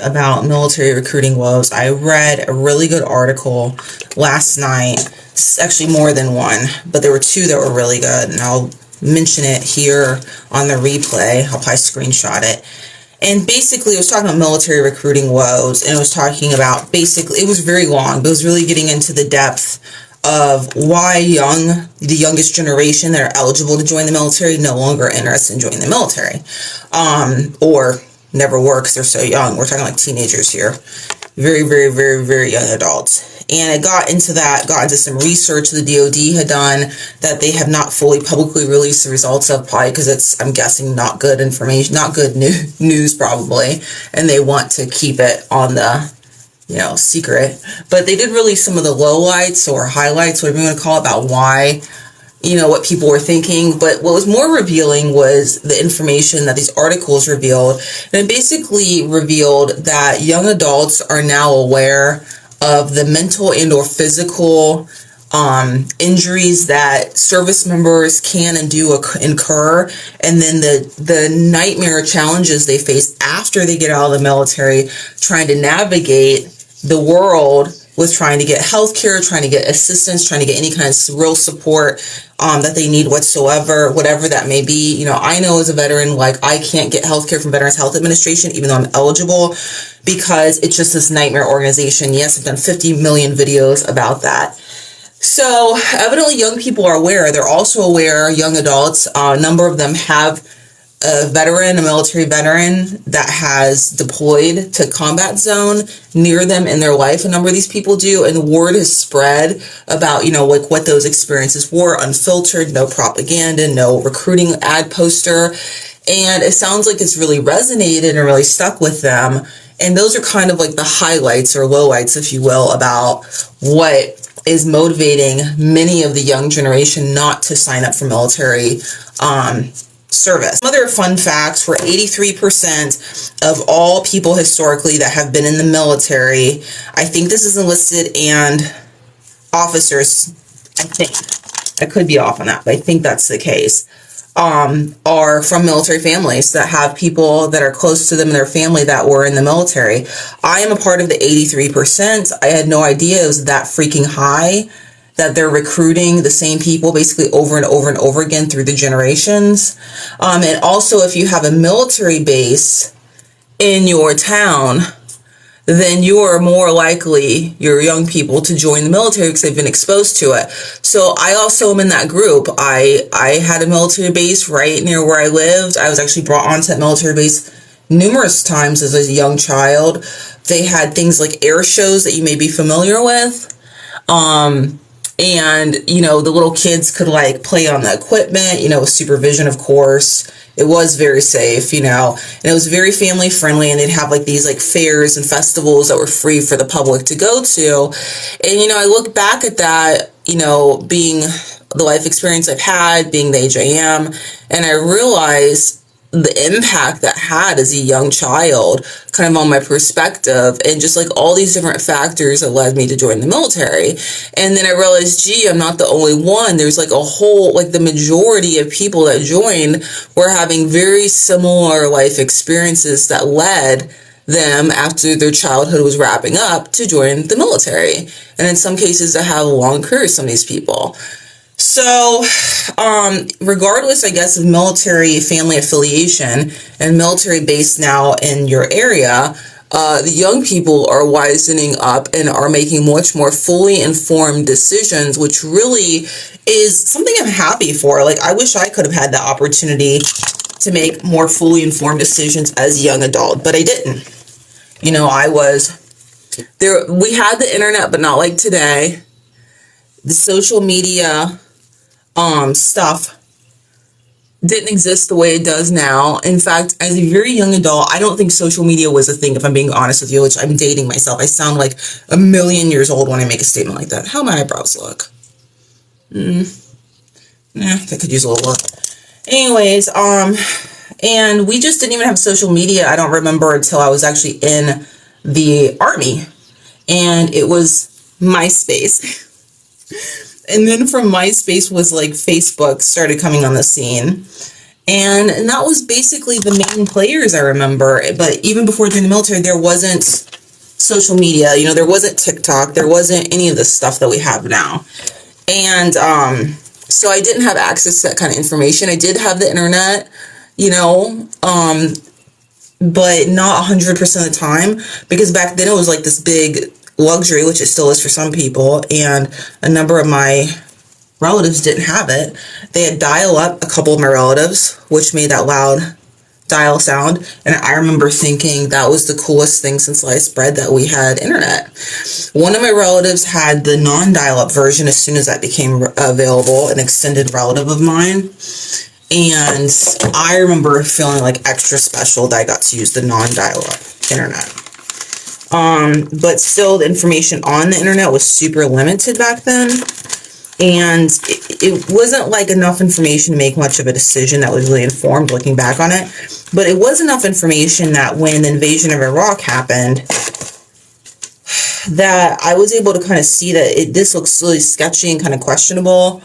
about military recruiting woes. I read a really good article last night. It's actually more than one, but there were two that were really good, and I'll mention it here on the replay. I'll probably screenshot it. And basically, it was talking about military recruiting woes, and it was talking about basically, it was very long, but it was really getting into the depth of why the youngest generation that are eligible to join the military no longer interested in joining the military, or never were because they're so young. We're talking like teenagers here, very, very, very, very young adults. And it got into some research the DoD had done that they have not fully publicly released the results of, probably because it's, I'm guessing, not good information, not good news probably, and they want to keep it on the, secret. But they did release some of the lowlights or highlights, whatever you want to call it, about why, what people were thinking. But what was more revealing was the information that these articles revealed. And it basically revealed that young adults are now aware of the mental and or physical injuries that service members can and do incur, and then the nightmare challenges they face after they get out of the military, trying to navigate the world with trying to get health care, trying to get assistance, trying to get any kind of real support that they need whatsoever, whatever that may be. I know as a veteran, like, I can't get health care from Veterans Health Administration, even though I'm eligible, because it's just this nightmare organization. Yes, I've done 50 million videos about that. So evidently young people are aware. They're also aware, young adults, a number of them have a military veteran that has deployed to combat zone near them in their life. A number of these people do, and the word has spread about, like what those experiences were, unfiltered, no propaganda, no recruiting ad poster. And it sounds like it's really resonated and really stuck with them. And those are kind of like the highlights or lowlights, if you will, about what is motivating many of the young generation not to sign up for military service. Some other fun facts were 83% of all people historically that have been in the military, I think this is enlisted and officers, I could be off on that, but I think that's the case, are from military families that have people that are close to them in their family that were in the military. I am a part of the 83%. I had no idea it was that freaking high, that they're recruiting the same people basically over and over and over again through the generations. And also, if you have a military base in your town, then you are more likely, your young people, to join the military because they've been exposed to it. So I also am in that group. I had a military base right near where I lived. I was actually brought onto that military base numerous times as a young child. They had things like air shows that you may be familiar with. And, the little kids could like play on the equipment, with supervision, of course. It was very safe, and it was very family friendly, and they'd have like these like fairs and festivals that were free for the public to go to. And, I look back at that, being the life experience I've had, being the age I am, and I realize the impact that had as a young child, kind of on my perspective, and just like all these different factors that led me to join the military. And then I realized, I'm not the only one. There's like a whole, like the majority of people that joined were having very similar life experiences that led them, after their childhood was wrapping up, to join the military. And in some cases, to have long careers, some of these people. So, regardless, I guess, of military family affiliation and military base now in your area, the young people are wisening up and are making much more fully informed decisions, which really is something I'm happy for. Like, I wish I could have had the opportunity to make more fully informed decisions as a young adult, but I didn't. I was there. We had the internet, but not like today. The social media stuff didn't exist the way it does now. In fact, as a very young adult, I don't think social media was a thing, if I'm being honest with you, which I'm dating myself. I sound like a million years old when I make a statement like that. How my eyebrows look? That could use a little look. Anyways, and we just didn't even have social media, I don't remember, until I was actually in the Army. And it was MySpace. And then from MySpace was like Facebook started coming on the scene. And that was basically the main players I remember. But even before joining the military, there wasn't social media, you know, there wasn't TikTok, there wasn't any of the stuff that we have now. And so I didn't have access to that kind of information. I did have the internet, you know, but not 100% of the time, because back then it was like this big luxury, which it still is for some people, and a number of my relatives didn't have it. They had dial-up, a couple of my relatives, which made that loud dial sound, and I remember thinking that was the coolest thing since sliced bread, that we had internet. One of my relatives had the non-dial-up version as soon as that became available, an extended relative of mine, and I remember feeling like extra special that I got to use the non-dial-up internet. But still, the information on the internet was super limited back then, and it wasn't like enough information to make much of a decision that was really informed looking back on it. But it was enough information that when the invasion of Iraq happened, that I was able to kind of see that this looks really sketchy and kind of questionable.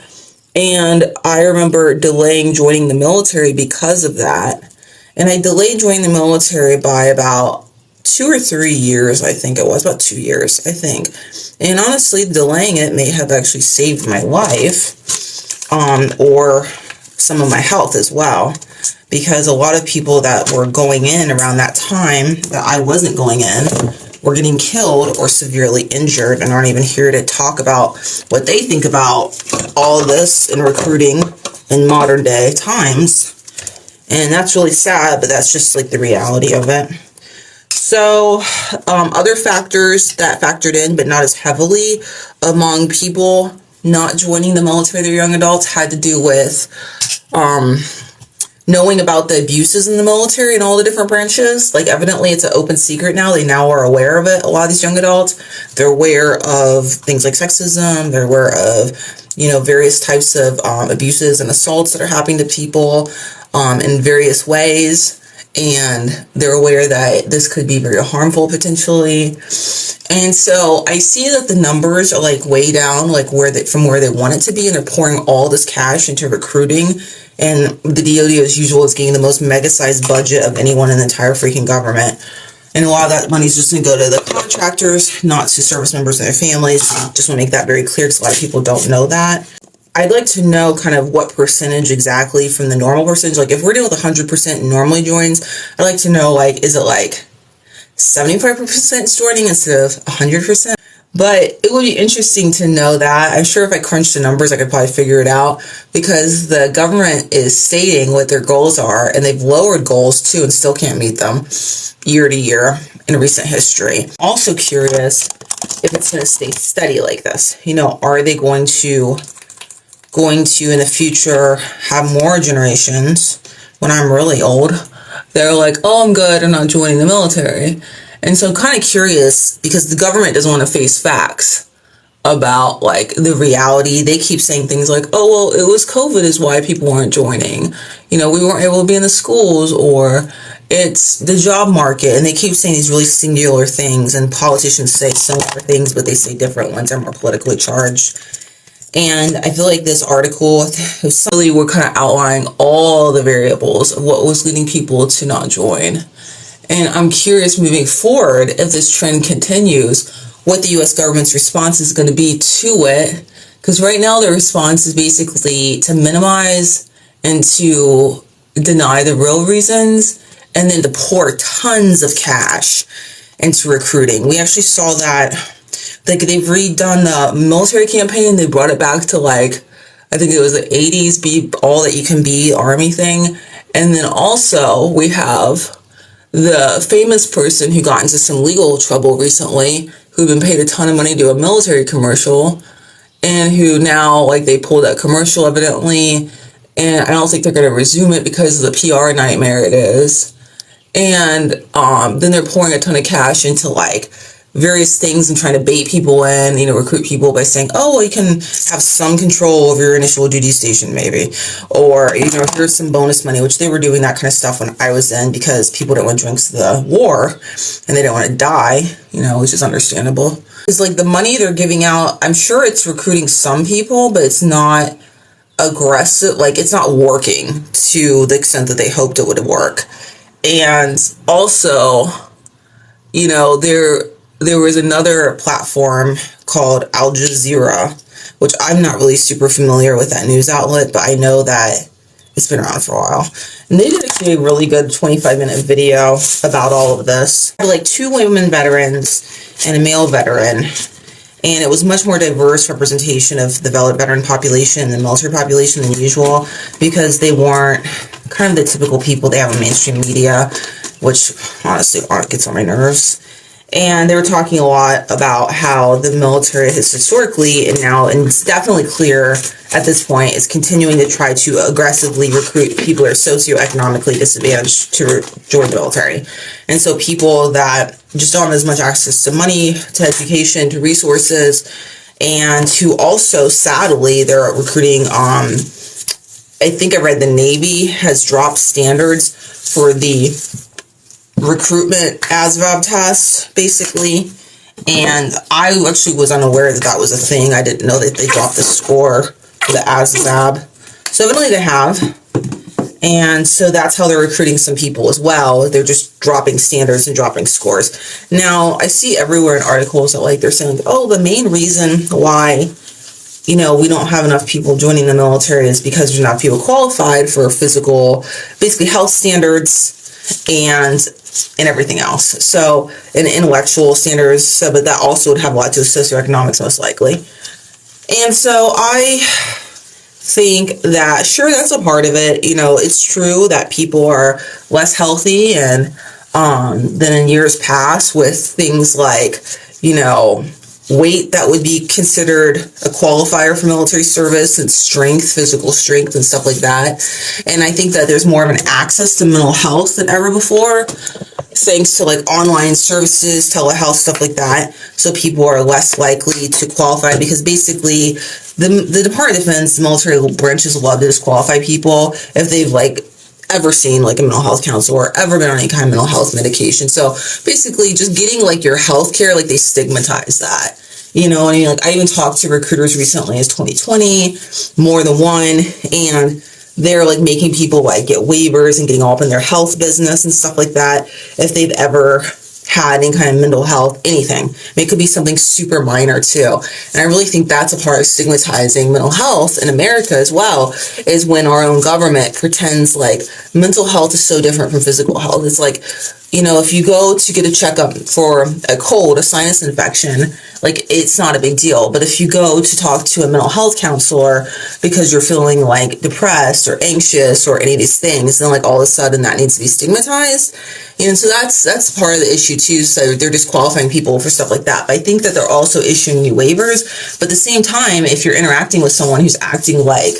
And I remember delaying joining the military because of that. And I delayed joining the military by about 2 or 3 years, I think it was, about 2 years, I think. And honestly, delaying it may have actually saved my life, or some of my health as well, because a lot of people that were going in around that time that I wasn't going in were getting killed or severely injured and aren't even here to talk about what they think about all this in recruiting in modern day times. And that's really sad, but that's just like the reality of it. So, other factors that factored in, but not as heavily, among people not joining the military, their young adults, had to do with knowing about the abuses in the military and all the different branches. Like, evidently it's an open secret now. They now are aware of it. A lot of these young adults, they're aware of things like sexism. They're aware of, you know, various types of abuses and assaults that are happening to people in various ways. And they're aware that this could be very harmful potentially. And so I see that the numbers are like way down, like from where they want it to be, and they're pouring all this cash into recruiting. And the DoD, as usual, is getting the most mega-sized budget of anyone in the entire freaking government. And a lot of that money is just going to go to the contractors, not to service members and their families. Just want to make that very clear, because a lot of people don't know that. I'd like to know kind of what percentage exactly from the normal percentage. Like, if we're dealing with 100% normally joins, I'd like to know, like, is it like 75% joining instead of 100%? But it would be interesting to know that. I'm sure if I crunched the numbers, I could probably figure it out, because the government is stating what their goals are, and they've lowered goals too and still can't meet them year to year in recent history. Also curious if it's going to stay steady like this. You know, are they going to in the future have more generations when I'm really old? They're like, oh, I'm good, I'm not joining the military. And so I'm kind of curious, because the government doesn't want to face facts about like the reality. They keep saying things like, oh, well, it was COVID is why people weren't joining. You know, we weren't able to be in the schools, or it's the job market. And they keep saying these really singular things, and politicians say similar things, but they say different ones are more politically charged. And I feel like this article really were kind of outlining all the variables of what was leading people to not join. And I'm curious moving forward, if this trend continues, what the U.S. government's response is going to be to it. Because right now the response is basically to minimize and to deny the real reasons, and then to pour tons of cash into recruiting. We actually saw that. Like, they've redone the military campaign. They brought it back to, like, I think it was the 80s, be all that you can be army thing. And then also we have the famous person who got into some legal trouble recently, who'd been paid a ton of money to do a military commercial, and who now, like, they pulled that commercial evidently, and I don't think they're going to resume it because of the PR nightmare it is. And then they're pouring a ton of cash into, like, various things and trying to bait people in, you know, recruit people by saying, oh, well, you can have some control over your initial duty station maybe, or, you know, here's some bonus money, which they were doing that kind of stuff when I was in, because people didn't want to drink the war and they didn't want to die, you know, which is understandable. It's like the money they're giving out, I'm sure it's recruiting some people, but it's not aggressive, like it's not working to the extent that they hoped it would work. And also, you know, there was another platform called Al Jazeera, which I'm not really super familiar with that news outlet, but I know that it's been around for a while. And they did actually a really good 25-minute video about all of this. Like 2 women veterans and a male veteran. And it was much more diverse representation of the veteran population and the military population than usual, because they weren't kind of the typical people they have in mainstream media, which honestly gets on my nerves. And they were talking a lot about how the military has historically, and now, and it's definitely clear at this point, is continuing to try to aggressively recruit people who are socioeconomically disadvantaged to join the military. And so people that just don't have as much access to money, to education, to resources, and who also, sadly, they're recruiting, I think I read the Navy has dropped standards for the recruitment ASVAB test, basically. And I actually was unaware that that was a thing. I didn't know that they dropped the score for the ASVAB. So evidently they have. And so that's how they're recruiting some people as well. They're just dropping standards and dropping scores. Now, I see everywhere in articles that like they're saying, oh, the main reason why, you know, we don't have enough people joining the military is because there's not people qualified for physical, basically health standards and everything else. So, and intellectual standards, so, but that also would have a lot to do with socioeconomics most likely. And so I think that, sure, that's a part of it. You know, it's true that people are less healthy and than in years past, with things like, you know, weight that would be considered a qualifier for military service, and strength, physical strength and stuff like that. And I think that there's more of an access to mental health than ever before, thanks to like online services, telehealth, stuff like that. So people are less likely to qualify, because basically the Department of Defense, the military branches love to disqualify people if they've like ever seen like a mental health counselor or ever been on any kind of mental health medication. So basically just getting like your health care, like they stigmatize that. You know, and like I even talked to recruiters recently as 2020, more than one, and they're like making people like get waivers and getting all up in their health business and stuff like that if they've ever had any kind of mental health, anything. I mean, it could be something super minor too. And I really think that's a part of stigmatizing mental health in America as well, is when our own government pretends like mental health is so different from physical health. It's like, you know, if you go to get a checkup for a cold, a sinus infection, like it's not a big deal. But if you go to talk to a mental health counselor because you're feeling like depressed or anxious or any of these things, then like all of a sudden that needs to be stigmatized. And so that's part of the issue too. So they're disqualifying people for stuff like that. But I think that they're also issuing you waivers. But at the same time, if you're interacting with someone who's acting like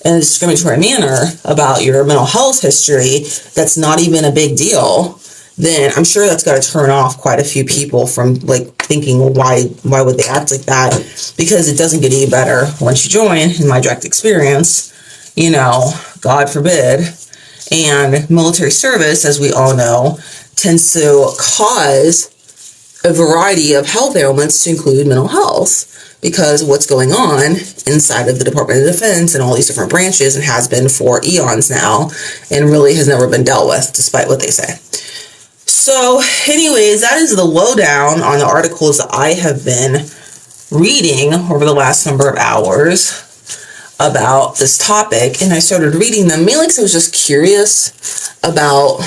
in a discriminatory manner about your mental health history, that's not even a big deal, then I'm sure that's got to turn off quite a few people from like thinking, well, why would they act like that? Because it doesn't get any better once you join, in my direct experience, you know, God forbid. And military service, as we all know, tends to cause a variety of health ailments, to include mental health, because of what's going on inside of the Department of Defense and all these different branches, and has been for eons now, and really has never been dealt with, despite what they say. So anyways, that is the lowdown on the articles that I have been reading over the last number of hours about this topic. And I started reading them mainly because I was just curious about,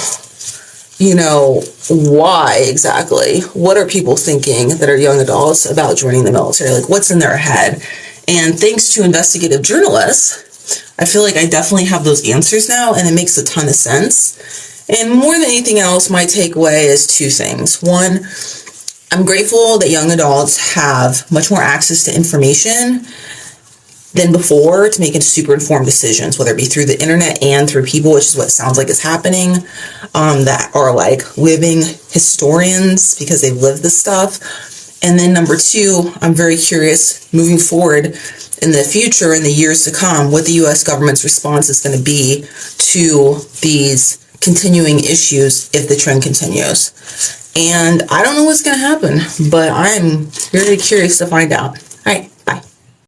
you know, why exactly, what are people thinking that are young adults about joining the military? Like, what's in their head? And thanks to investigative journalists, I feel like I definitely have those answers now, and it makes a ton of sense. And more than anything else, my takeaway is 2 things. One, I'm grateful that young adults have much more access to information than before to make super informed decisions, whether it be through the internet and through people, which is what it sounds like is happening, that are like living historians because they've lived this stuff. And then number 2, I'm very curious moving forward in the future, in the years to come, what the U.S. government's response is going to be to these continuing issues if the trend continues. And I don't know what's going to happen, but I'm very curious to find out.